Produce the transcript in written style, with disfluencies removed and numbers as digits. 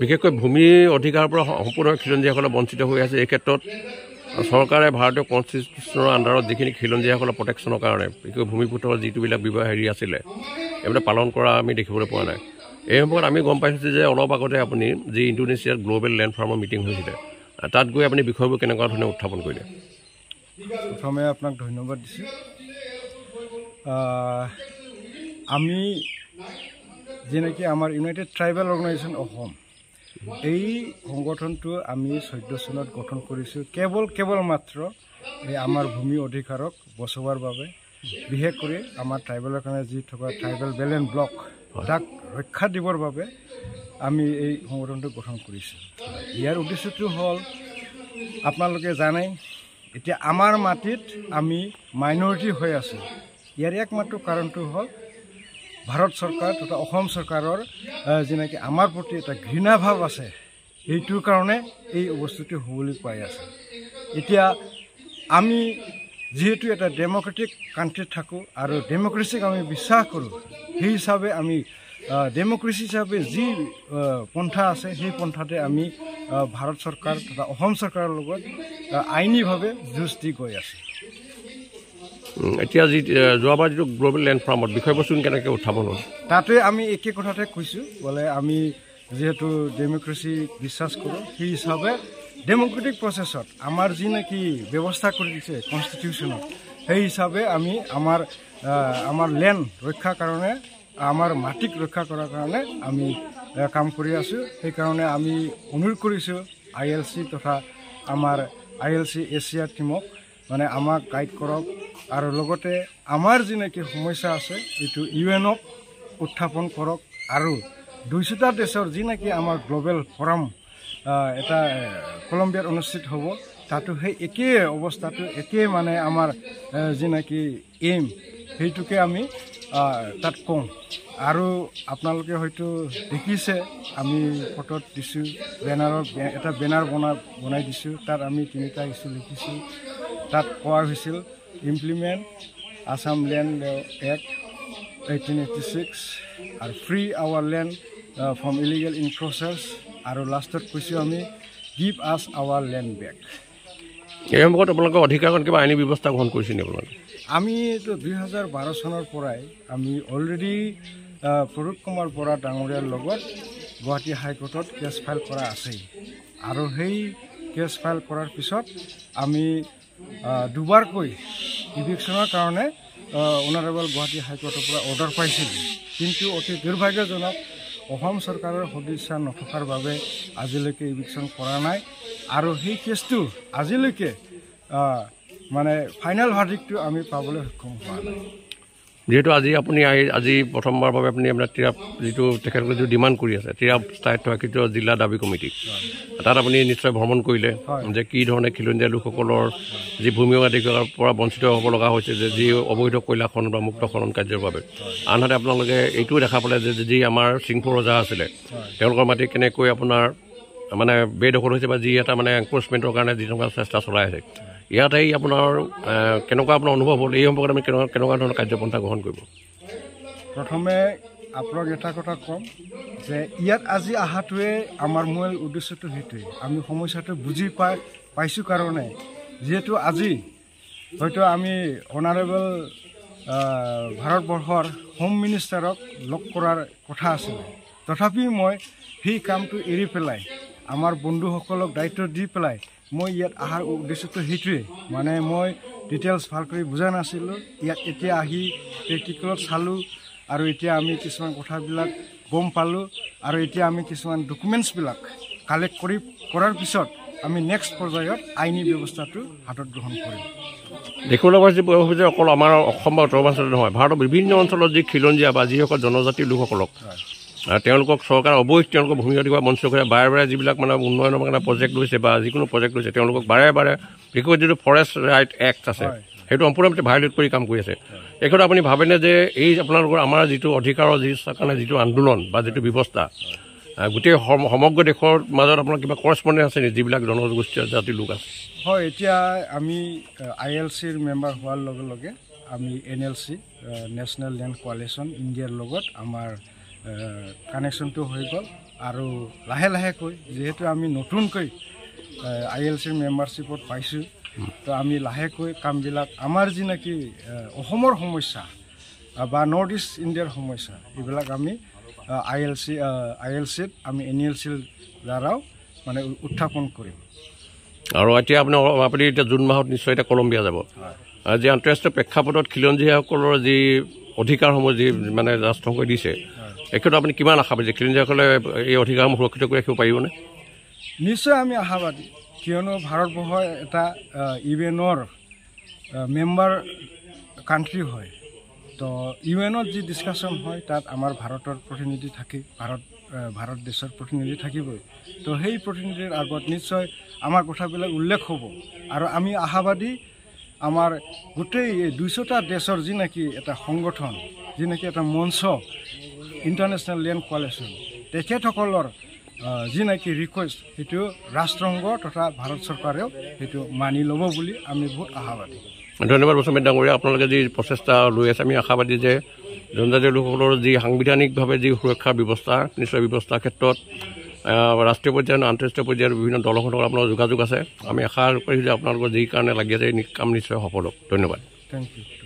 বিশেষকৈ ভূমি অধিকাৰৰ পৰা সম্পূৰ্ণ খিলঞ্জীয়াসকলে বঞ্চিত হৈ আছে। এই ক্ষেত্ৰত চৰকাৰে ভাৰতীয় কনষ্টিটিউশ্যনৰ আণ্ডাৰত যিখিনি খিলঞ্জীয়াসকলৰ প্ৰটেকশ্যনৰ কাৰণে বিশেষকৈ ভূমিপুত্ৰৰ যিটোবিলাক হেৰি আছিলে এইবিলাক পালন কৰা আমি দেখিবলৈ পোৱা নাই। এই সময়ত আমি গম পাইছোঁ যে অলপ আগতে আপুনি যি ইণ্ডোনেছিয়াত গ্ল'বেল লেণ্ড ফাৰ্মৰ মিটিং হৈছিলে তাত গৈ আপুনি বিষয়বোৰ কেনেকুৱা ধৰণে উত্থাপন কৰিলে? প্ৰথমে আপোনাক ধন্যবাদ দিছোঁ। আমি যেনেকৈ আমাৰ ইউনাইটেড ট্ৰাইবেল অৰ্গেনাইজেশ্যন অসম এই সংগঠনটো আমি 14 চনত গঠন কৰিছোঁ কেৱল মাত্ৰ এই আমাৰ ভূমি অধিকাৰক বচোৱাৰ বাবে, বিশেষ কৰি আমাৰ ট্ৰাইবেলৰ কাৰণে যি থকা ট্ৰাইবেল বেলেঞ্চ ব্লক তাক ৰক্ষা দিবৰ বাবে আমি এই সংগঠনটো গঠন কৰিছোঁ। ইয়াৰ উদ্দেশ্যটো হ'ল আপোনালোকে জানে এতিয়া আমাৰ মাটিত আমি মাইনৰিটি হৈ আছোঁ। ইয়াৰ একমাত্ৰ কাৰণটো হ'ল ভাৰত চৰকাৰ তথা অসম চৰকাৰৰ যেনেকৈ আমাৰ প্ৰতি এটা ঘৃণা ভাৱ আছে, সেইটোৰ কাৰণে এই বস্তুটো হ'বলৈ পাই আছে। এতিয়া আমি যিহেতু এটা ডেম'ক্ৰেটিক কাণ্ট্ৰিত থাকোঁ আৰু ডেম'ক্ৰেচিক আমি বিশ্বাস কৰোঁ, সেই হিচাপে আমি ডেম'ক্ৰেচি হিচাপে যি পন্থা আছে সেই পন্থাতে আমি ভাৰত চৰকাৰ তথা অসম চৰকাৰৰ লগত আইনীভাৱে যুঁজ দি গৈ আছোঁ। এতিয়া যি যোৱাবাৰ যিটো গ্ল'বেল লেণ্ড ফাৰ্মত বিষয়বস্তু কেনেকৈ উত্থাপন হ'ল তাতে আমি একে কথাতে কৈছোঁ, বোলে আমি যিহেতু ডেম'ক্ৰেচি বিশ্বাস কৰোঁ সেই হিচাপে ডেম'ক্ৰেটিক প্ৰচেছত আমাৰ যি নেকি ব্যৱস্থা কৰি দিছে কনষ্টিটিউশ্যনত, সেই হিচাপে আমি আমাৰ লেণ্ড ৰক্ষাৰ কাৰণে আমাৰ মাটিক ৰক্ষা কৰাৰ কাৰণে আমি কাম কৰি আছোঁ। সেইকাৰণে আমি অনুৰোধ কৰিছোঁ ILC তথা আমাৰ ILC এছিয়া টীমক মানে আমাক গাইড কৰক আৰু লগতে আমাৰ যি নেকি সমস্যা আছে এইটো UNক উত্থাপন কৰক আৰু 200টা দেশৰ যি নেকি আমাৰ গ্ল'বেল ফৰাম এটা কলম্বিয়াত অনুষ্ঠিত হ'ব, তাতো সেই একেই অৱস্থাটো একেই মানে আমাৰ যি নেকি এইম সেইটোকে আমি তাত কওঁ। আৰু আপোনালোকে হয়তো দেখিছে আমি ফটোত দিছোঁ, এটা বেনাৰ বনাই দিছোঁ, তাত আমি 3টা ইছ্যু লিখিছোঁ। তাত কোৱা হৈছিল ইমপ্লিমেণ্ট আছাম লেণ্ড এক্ট 1886 আৰু free our land from illegal encroachers, আৰু লাষ্টত কৈছোঁ আমি গিভ আছ আৱাৰ লেণ্ড বেক। এই সময়ত আপোনালোকৰ অধিকাৰত কিবা আইনী ব্যৱস্থা গ্ৰহণ কৰিছে নেকি আপোনালোকে? আমিতো 2012 চনৰ পৰাই আমি অলৰেডি প্ৰদীপ কুমাৰ বৰা ডাঙৰীয়াৰ লগত গুৱাহাটী হাইকোৰ্টত কেছ ফাইল কৰা আছেই, আৰু সেই কেছ ফাইল কৰাৰ পিছত আমি দুবাৰকৈ ইভিকশ্যনৰ কাৰণে অনাৰেবল গুৱাহাটী হাইকোৰ্টৰ পৰা অৰ্ডাৰ পাইছিলোঁ। কিন্তু অতি দুৰ্ভাগ্যজনক অসম চৰকাৰৰ সদিচ্ছা নথকাৰ বাবে আজিলৈকে ইভিকশ্যন কৰা নাই, আৰু সেই কেছটো আজিলৈকে মানে ফাইনেল ভাৰ্ডিক্টটো আমি পাবলৈ সক্ষম হোৱা নাই। যিহেতু আজি প্ৰথমবাৰৰ বাবে আপুনি আপোনাৰ টিৰাপ যিটো তেখেতসকলে যিটো ডিমাণ্ড কৰি আছে টিৰাপ স্থায়িত্ব জিলা দাবী কমিটি, তাত আপুনি নিশ্চয় ভ্ৰমণ কৰিলে যে কি ধৰণে খিলঞ্জীয়া লোকসকলৰ যি ভূমি অধিকাৰৰ পৰা বঞ্চিত হ'ব লগা হৈছে যে যি অবৈধ কয়লা খনন বা মুক্ত খনন কাৰ্যৰ বাবে। আনহাতে আপোনালোকে এইটোও দেখা পালে যে যি আমাৰ চিংফু ৰজা আছিলে তেওঁলোকৰ মাটি কেনেকৈ আপোনাৰ মানে বেদখল হৈছে বা যি এটা মানে এনক্ৰচমেণ্টৰ কাৰণে যি ধৰণৰ চেষ্টা চলাই আছে, ইয়াত এই আপোনাৰ কেনেকুৱা আপোনাৰ অনুভৱ হ'ল? এই সম্পৰ্কত আমি কেনেকুৱা ধৰণৰ কাৰ্যপন্থা গ্ৰহণ কৰিব? প্ৰথমে আপোনাক এটা কথা ক'ম যে ইয়াত আজি অহাটোৱে আমাৰ মূল উদ্দেশ্যটো সেইটোৱে, আমি সমস্যাটো বুজি পাইছোঁ কাৰণে যিহেতু আজি হয়তো আমি অনাৰেবল ভাৰতবৰ্ষৰ হোম মিনিষ্টাৰক লগ কৰাৰ কথা আছিলে, তথাপি মই সেই কামটো এৰি পেলাই আমাৰ বন্ধুসকলক দায়িত্ব দি পেলাই মই ইয়াত অহাৰ উদ্দেশ্যটো সেইটোৱে, মানে মই ডিটেইলছ ভাল কৰি বুজা নাছিলোঁ। ইয়াত এতিয়া আহি প্ৰেক্টিকেলত চালোঁ আৰু এতিয়া আমি কিছুমান কথাবিলাক গম পালোঁ, আৰু এতিয়া আমি কিছুমান ডকুমেণ্টছবিলাক কালেক্ট কৰাৰ পিছত আমি নেক্সট পৰ্যায়ত আইনী ব্যৱস্থাটো হাতত গ্ৰহণ কৰিম। দেখিবলৈ পাইছোঁ যে অকল আমাৰ অসম বা উত্তৰ পূৰ্বাঞ্চলত নহয়, ভাৰতৰ বিভিন্ন অঞ্চলত যি খিলঞ্জীয়া বা যিসকল জনজাতিৰ লোকসকলক তেওঁলোকক চৰকাৰে অবৈধ তেওঁলোকৰ ভূমি অধিকাৰ বঞ্চিত কৰে, বাৰে বাৰে যিবিলাক মানে উন্নয়নৰ কাৰণে প্ৰজেক্ট লৈছে বা যিকোনো প্ৰজেক্ট লৈছে তেওঁলোকক বাৰে বাৰে বিশেষকৈ যিটো ফৰেষ্ট ৰাইট এক্ট আছে সেইটো সম্পূৰ্ণৰূপে ভায়লেট কৰি কাম কৰি আছে। এই ক্ষেত্ৰত আপুনি ভাবেনে যে এই আপোনালোকৰ আমাৰ যিটো অধিকাৰৰ কাৰণে যিটো আন্দোলন বা যিটো ব্যৱস্থা গোটেই সমগ্ৰ দেশৰ মাজত আপোনাৰ কিবা কৰস্পণ্ডেঞ্চ আছে নেকি যিবিলাক জনগোষ্ঠীয় জাতিৰ লোক আছে? হয়, এতিয়া আমি ILCৰ মেম্বাৰ হোৱাৰ লগে লগে আমি NLC নেশ্যনেল লেণ্ড কোৱালিশ্যন ইণ্ডিয়াৰ লগত আমাৰ কানেকশ্যনটো হৈ গ'ল, আৰু লাহে লাহেকৈ যিহেতু আমি নতুনকৈ ILCৰ মেম্বাৰশ্বিপত পাইছোঁ তো আমি লাহেকৈ কামবিলাক আমাৰ যি নেকি অসমৰ সমস্যা বা নৰ্থ ইষ্ট ইণ্ডিয়াৰ সমস্যা এইবিলাক আমি ILCত আমি NLCৰ দ্বাৰাও মানে উত্থাপন কৰিম আৰু এতিয়া আপুনি এতিয়া জুন মাহত নিশ্চয় এতিয়া কলম্বিয়া যাব যি আন্তঃৰাষ্ট্ৰীয় প্ৰেক্ষাপটত খিলঞ্জীয়াসকলৰ যি অধিকাৰসমূহ যি মানে ৰাষ্ট্ৰসংঘই দিছে এইক্ষেত্ৰত আপুনি কিমান আশাবাদী যে খিলঞ্জীয়াসকলে এই অধিকাৰসমূহ সুৰক্ষিত কৰি ৰাখিব পাৰিবনে নিশ্চয় আমি আশাবাদী কিয়নো ভাৰতবৰ্ষ এটা ইউএনৰ মেম্বাৰ কাণ্ট্ৰি হয় তো ইউএনত যি ডিছকাশ্যন হয় তাত আমাৰ ভাৰতৰ প্ৰতিনিধি থাকে ভাৰত দেশৰ প্ৰতিনিধি থাকিবই তো সেই প্ৰতিনিধিৰ আগত নিশ্চয় আমাৰ কথাবিলাক উল্লেখ হ'ব আৰু আমি আশাবাদী আমাৰ গোটেই 200টা দেশৰ যি নেকি এটা সংগঠন যি নেকি এটা মঞ্চ ইণ্টাৰনেশ্যনেল লেণ্ড কোৱালিশ্যন তেখেতসকলৰ যি নেকি ৰিকুৱেষ্ট সেইটো ৰাষ্ট্ৰসংঘ তথা ভাৰত চৰকাৰেও সেইটো মানি ল'ব বুলি আমি বহুত আশাবাদী ধন্যবাদ বসুমত ডাঙৰীয়া আপোনালোকে যি প্ৰচেষ্টা লৈ আছে আমি আশাবাদী যে জনজাতীয় লোকসকলৰ যি সাংবিধানিকভাৱে যি সুৰক্ষাৰ ব্যৱস্থা নিশ্চয় ব্যৱস্থাৰ ক্ষেত্ৰত ৰাষ্ট্ৰীয় পৰ্যায়ত আন্তঃৰাষ্ট্ৰীয় পৰ্যায়ৰ বিভিন্ন দলসমূহৰ আপোনালোকৰ যোগাযোগ আছে আমি আশা কৰিছোঁ যে আপোনালোকৰ যি কাৰণে লাগি আছে এই কাম নিশ্চয় সফল হ'ব ধন্যবাদ থেংক ইউ